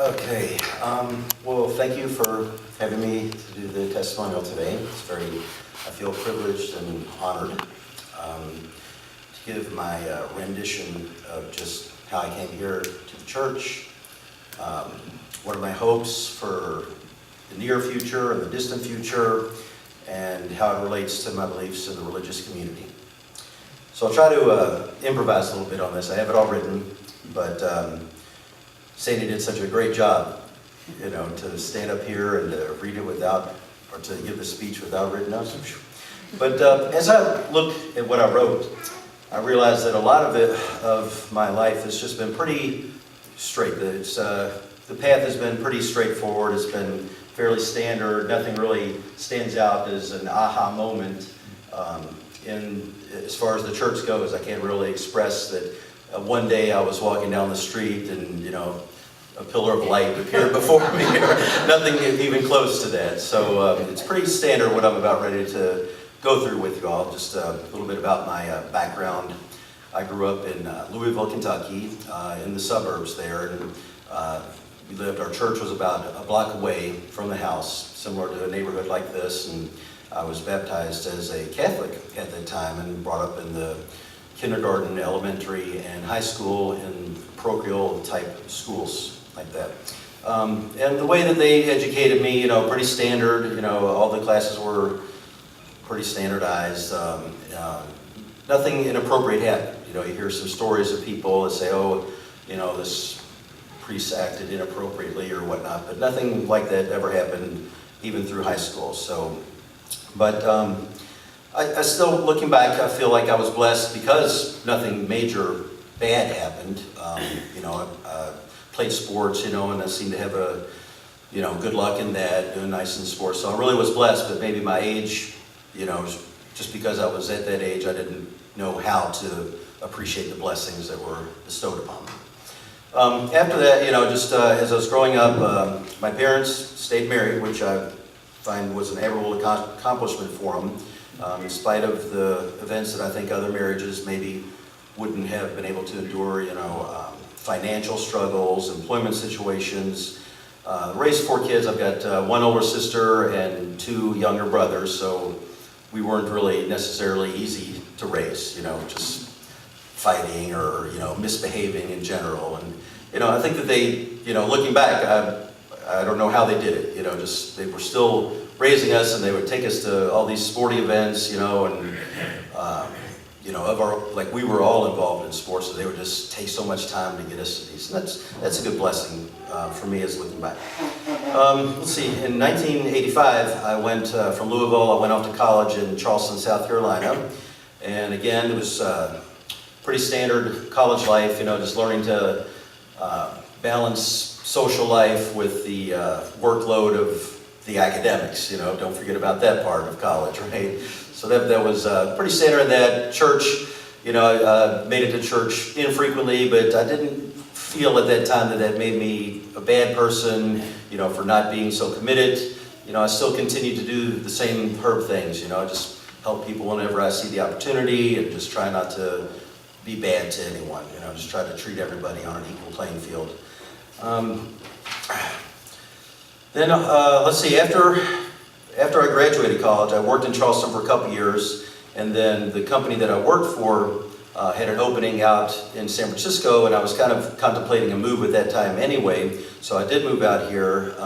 Okay, well, thank you for having me to do the testimonial today. I feel privileged and honored to give my rendition of just how I came here to the church, what are my hopes for the near future and the distant future, and how it relates to my beliefs in the religious community. So I'll try to improvise a little bit on this. I have it all written, but Sandy did such a great job, to stand up here and to read it without, or to give the speech without written notes. But as I look at what I wrote, I realized that a lot of my life has just been pretty straight. The path has been pretty straightforward. It's been fairly standard. Nothing really stands out as an aha moment. As far as the church goes, I can't really express that one day I was walking down the street and, a pillar of light appeared before me, or nothing even close to that. So it's pretty standard what I'm about ready to go through with you all. Just a little bit about my background. I grew up in Louisville, Kentucky, in the suburbs there, and our church was about a block away from the house, similar to a neighborhood like this, and I was baptized as a Catholic at that time and brought up in the kindergarten, elementary, and high school in parochial type schools like that. And the way that they educated me, pretty standard, all the classes were pretty standardized. Nothing inappropriate happened. You hear some stories of people that say, this priest acted inappropriately or whatnot, but nothing like that ever happened even through high school. But I still, looking back, I feel like I was blessed because nothing major bad happened. I played sports, and I seemed to have good luck in that, doing nice in sports. So I really was blessed, but maybe my age, just because I was at that age, I didn't know how to appreciate the blessings that were bestowed upon me. After that, just as I was growing up, my parents stayed married, which I find was an admirable accomplishment for them. In spite of the events that I think other marriages maybe wouldn't have been able to endure, financial struggles, employment situations. Raised 4 kids. I've got one older sister and 2 younger brothers, so we weren't really necessarily easy to raise, just fighting or, misbehaving in general. And, I think that they, looking back, I don't know how they did it, they were still raising us, and they would take us to all these sporting events, we were all involved in sports, so they would just take so much time to get us to these. And that's a good blessing for me as looking back. Let's see, in 1985, I went from Louisville, I went off to college in Charleston, South Carolina. And again, it was pretty standard college life, just learning to balance social life with the workload of the academics, don't forget about that part of college, right? So that was pretty standard in that. Church, I made it to church infrequently, but I didn't feel at that time that made me a bad person, for not being so committed. I still continue to do the same herb things, just help people whenever I see the opportunity and just try not to be bad to anyone, just try to treat everybody on an equal playing field. Then, let's see, after I graduated college, I worked in Charleston for a couple years, and then the company that I worked for had an opening out in San Francisco, and I was kind of contemplating a move at that time anyway, so I did move out here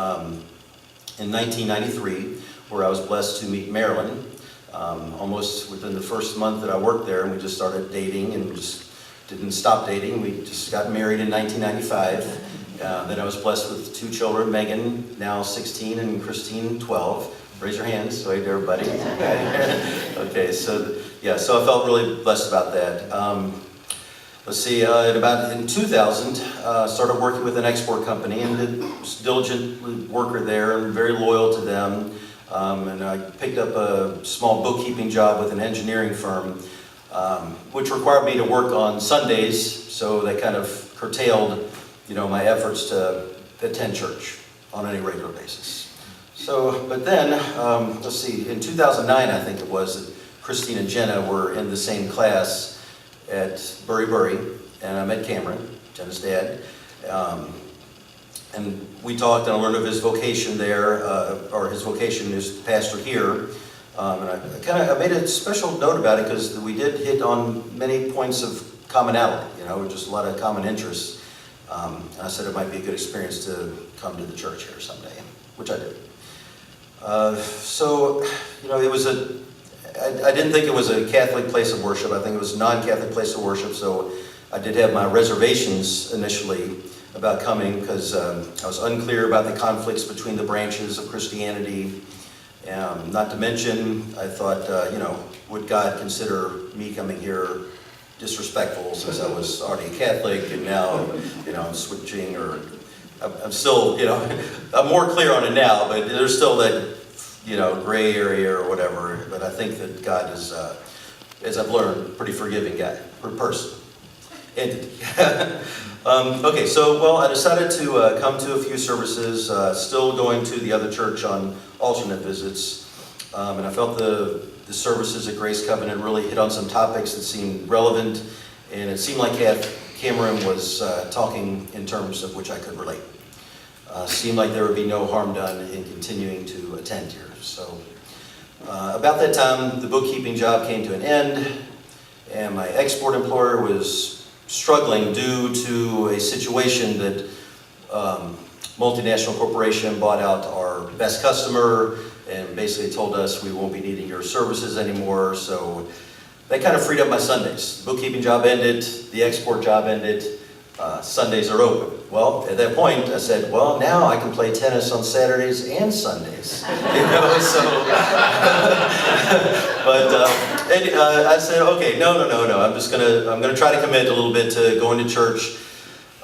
in 1993, where I was blessed to meet Marilyn, almost within the first month that I worked there, and we just started dating, and we just didn't stop dating. We just got married in 1995. Then I was blessed with 2 children, Megan, now 16, and Christine, 12. Raise your hands, wave to everybody. Okay, so I felt really blessed about that. Let's see, in 2000, started working with an export company, and was a diligent worker there, and very loyal to them. And I picked up a small bookkeeping job with an engineering firm, which required me to work on Sundays, so that kind of curtailed my efforts to attend church on any regular basis. But then, let's see, in 2009, I think it was, Christine and Jenna were in the same class at Bury, and I met Cameron, Jenna's dad. And we talked, and I learned of his vocation there, or his vocation as pastor here. And I made a special note about it because we did hit on many points of commonality, just a lot of common interests. And I said it might be a good experience to come to the church here someday, which I did. It was I didn't think it was a Catholic place of worship. I think it was a non-Catholic place of worship, so I did have my reservations initially about coming because I was unclear about the conflicts between the branches of Christianity. Not to mention, I thought, would God consider me coming here disrespectful since I was already a Catholic and now, I'm switching, or I'm still, I'm more clear on it now, but there's still that, gray area or whatever. But I think that God is, as I've learned, pretty forgiving guy, person, entity. Okay, so, I decided to come to a few services, still going to the other church on alternate visits, and I felt the services at Grace Covenant really hit on some topics that seemed relevant, and it seemed like Cameron was talking in terms of which I could relate. Seemed like there would be no harm done in continuing to attend here. So about that time, the bookkeeping job came to an end, and my export employer was struggling due to a situation that multinational corporation bought out our best customer and basically told us we won't be needing your services anymore. So that kind of freed up my Sundays. The bookkeeping job ended, the export job ended, Sundays are open. Well, at that point, I said, well, now I can play tennis on Saturdays and Sundays. I said, okay, no. I'm gonna try to commit a little bit to going to church.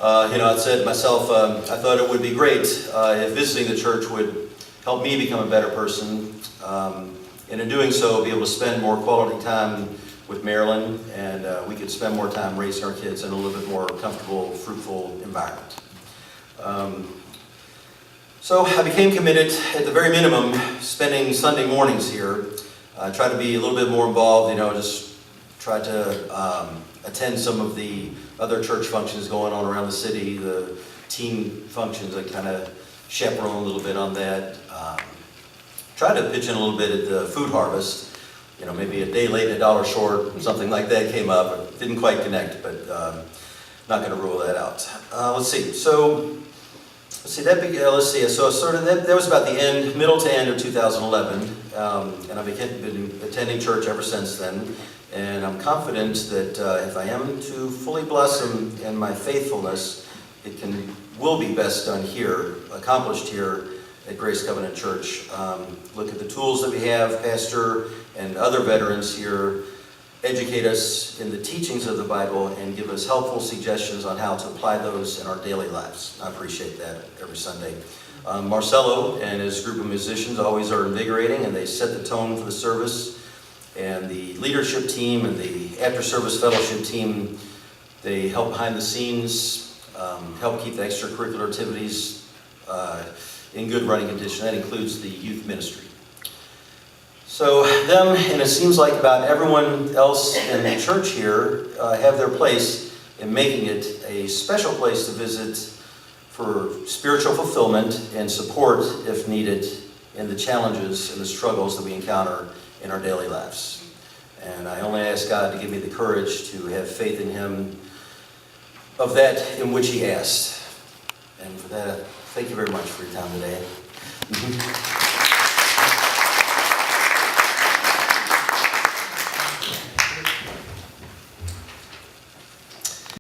I said to myself, I thought it would be great if visiting the church would help me become a better person, and in doing so, be able to spend more quality time with Marilyn, and we could spend more time raising our kids in a little bit more comfortable, fruitful environment. So I became committed, at the very minimum, spending Sunday mornings here. I try to be a little bit more involved, just try to attend some of the other church functions going on around the city, the teen functions. I kind of chaperone a little bit on that. Try to pitch in a little bit at the food harvest. Maybe a day late, $1 short, something like that came up. It didn't quite connect, but not going to rule that out. Let's see. So that was about the middle to end of 2011, and I've been attending church ever since then. And I'm confident that if I am to fully blossom in my faithfulness, it will be best done here, accomplished here at Grace Covenant Church. Look at the tools that we have, Pastor and other veterans here educate us in the teachings of the Bible and give us helpful suggestions on how to apply those in our daily lives. I appreciate that every Sunday. Marcelo and his group of musicians always are invigorating, and they set the tone for the service. And the leadership team and the after-service fellowship team, they help behind the scenes, help keep the extracurricular activities in good running condition. That includes the youth ministry. So them, and it seems like about everyone else in the church here, have their place in making it a special place to visit for spiritual fulfillment and support, if needed, in the challenges and the struggles that we encounter in our daily lives. And I only ask God to give me the courage to have faith in Him of that in which He asked. And for that, thank you very much for your time today.